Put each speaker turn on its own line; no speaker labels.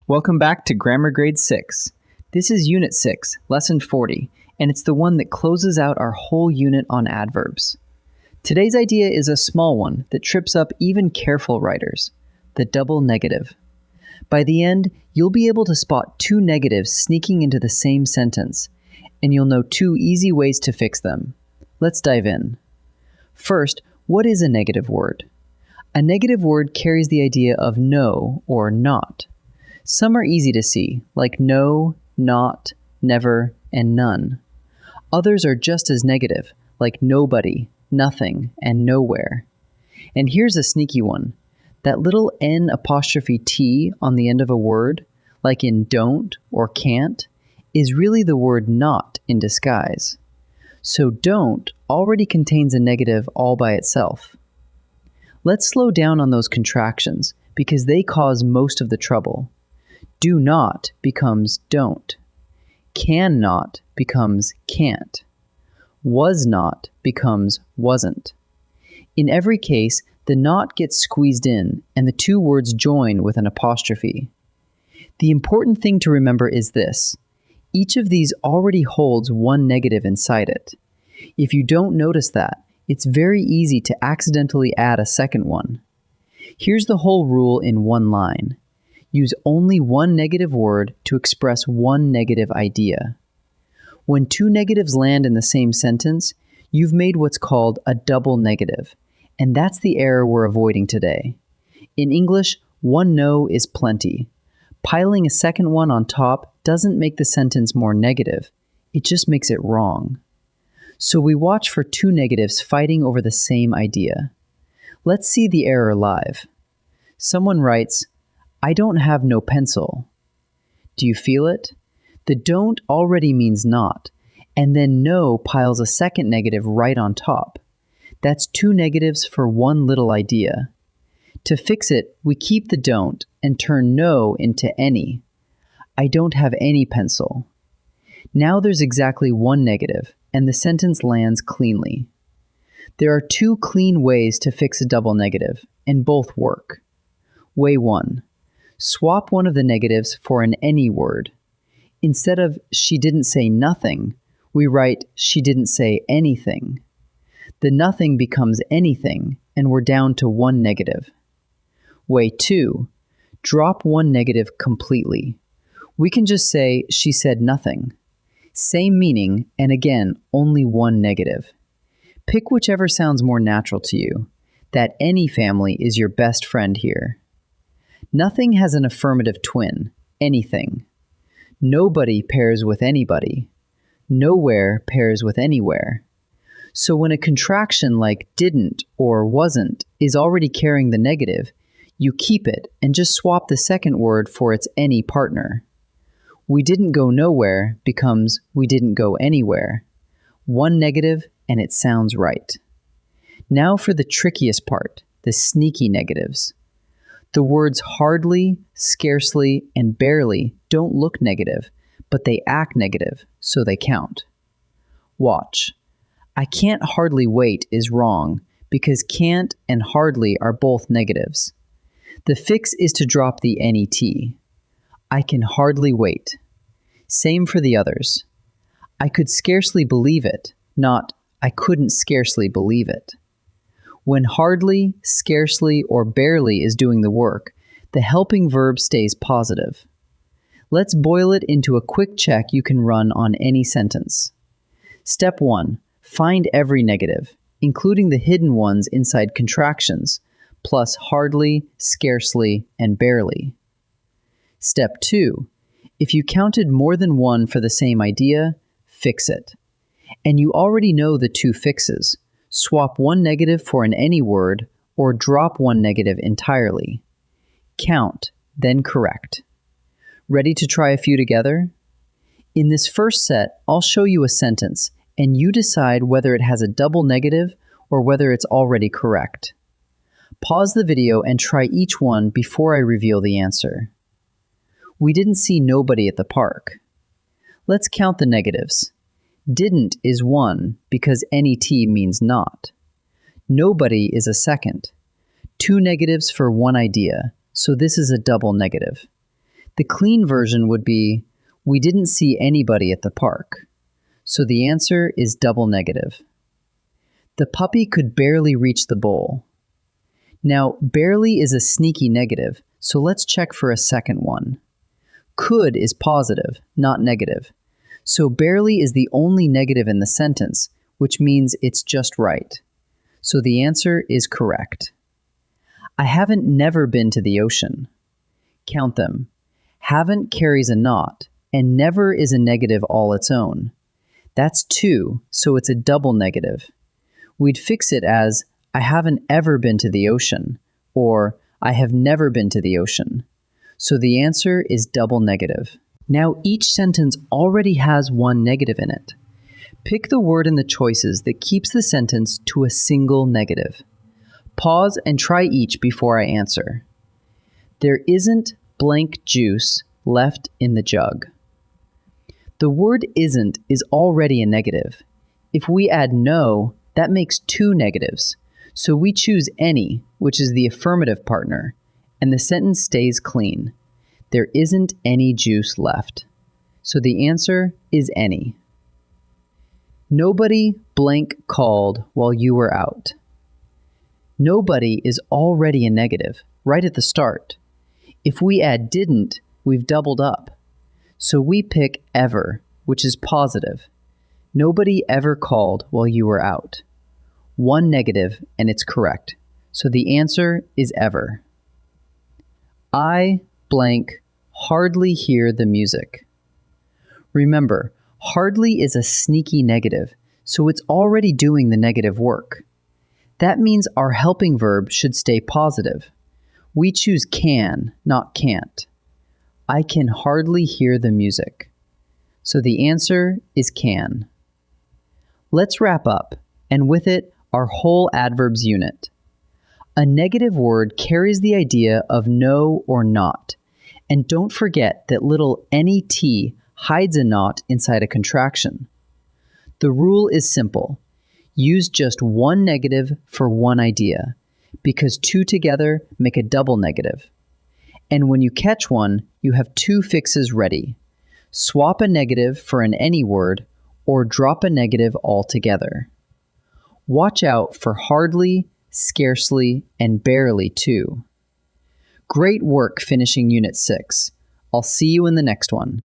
Welcome back to Grammar Grade 6. This is Unit 6, Lesson 40, and it's the one that closes out our whole unit on adverbs. Today's idea is a small one that trips up even careful writers, the double negative. By the end, you'll be able to spot two negatives sneaking into the same sentence, and you'll know two easy ways to fix them. Let's dive in. First, what is a negative word? A negative word carries the idea of no or not. Some are easy to see, like no, not, never, and none. Others are just as negative, like nobody, nothing, and nowhere. And here's a sneaky one. That little N''T on the end of a word, like in don't or can't, is really the word not in disguise. So don't already contains a negative all by itself. Let's slow down on those contractions because they cause most of the trouble. Do not becomes don't. Cannot becomes can't. Was not becomes wasn't. In every case, the not gets squeezed in and the two words join with an apostrophe. The important thing to remember is this. Each of these already holds one negative inside it. If you don't notice that, it's very easy to accidentally add a second one. Here's the whole rule in one line. Use only one negative word to express one negative idea. When two negatives land in the same sentence, you've made what's called a double negative, and that's the error we're avoiding today. In English, one no is plenty. Piling a second one on top doesn't make the sentence more negative, it just makes it wrong. So we watch for two negatives fighting over the same idea. Let's see the error live. Someone writes, I don't have no pencil. Do you feel it? The don't already means not, and then no piles a second negative right on top. That's two negatives for one little idea. To fix it, we keep the don't and turn no into any. I don't have any pencil. Now there's exactly one negative, and the sentence lands cleanly. There are two clean ways to fix a double negative, and both work. Way 1. Swap one of the negatives for an any word. Instead of she didn't say nothing, we write she didn't say anything. The nothing becomes anything, and we're down to one negative. Way 2. Drop one negative completely. We can just say she said nothing. Same meaning, and again, only one negative. Pick whichever sounds more natural to you. That any family is your best friend here. Nothing has an affirmative twin, anything. Nobody pairs with anybody. Nowhere pairs with anywhere. So when a contraction like didn't or wasn't is already carrying the negative, you keep it and just swap the second word for its any partner. We didn't go nowhere becomes we didn't go anywhere. One negative and it sounds right. Now for the trickiest part, the sneaky negatives. The words hardly, scarcely, and barely don't look negative, but they act negative, so they count. Watch. I can't hardly wait is wrong because can't and hardly are both negatives. The fix is to drop the NET. I can hardly wait. Same for the others. I could scarcely believe it, not I couldn't scarcely believe it. When hardly, scarcely, or barely is doing the work, the helping verb stays positive. Let's boil it into a quick check you can run on any sentence. Step 1. Find every negative, including the hidden ones inside contractions, plus hardly, scarcely, and barely. Step 2. If you counted more than one for the same idea, fix it. And you already know the two fixes. Swap one negative for an any word, or drop one negative entirely. Count, then correct. Ready to try a few together? In this first set, I'll show you a sentence, and you decide whether it has a double negative or whether it's already correct. Pause the video and try each one before I reveal the answer. We didn't see nobody at the park. Let's count the negatives. Didn't is one because NET means not. Nobody is a second. Two negatives for one idea, so this is a double negative. The clean version would be, we didn't see anybody at the park. So the answer is double negative. The puppy could barely reach the bowl. Now, barely is a sneaky negative, so let's check for a second one. Could is positive, not negative. So barely is the only negative in the sentence, which means it's just right. So the answer is correct. I haven't never been to the ocean. Count them. Haven't carries a naught, and never is a negative all its own. That's 2, so it's a double negative. We'd fix it as, I haven't ever been to the ocean, or I have never been to the ocean. So the answer is double negative. Now each sentence already has one negative in it. Pick the word in the choices that keeps the sentence to a single negative. Pause and try each before I answer. There isn't blank juice left in the jug. The word isn't is already a negative. If we add no, that makes 2 negatives. So we choose any, which is the affirmative partner, and the sentence stays clean. There isn't any juice left. So the answer is any. Nobody blank called while you were out. Nobody is already a negative, right at the start. If we add didn't, we've doubled up. So we pick ever, which is positive. Nobody ever called while you were out. 1 negative, and it's correct. So the answer is ever. I blank hardly hear the music. Remember, hardly is a sneaky negative, so it's already doing the negative work. That means our helping verb should stay positive. We choose can, not can't. I can hardly hear the music. So the answer is can. Let's wrap up, and with it, our whole adverbs unit. A negative word carries the idea of no or not. And don't forget that little net hides a not inside a contraction. The rule is simple. Use just one negative for one idea, because 2 together make a double negative. And when you catch one, you have 2 fixes ready. Swap a negative for an any word, or drop a negative altogether. Watch out for hardly, scarcely, and barely too. Great work finishing Unit 6. I'll see you in the next one.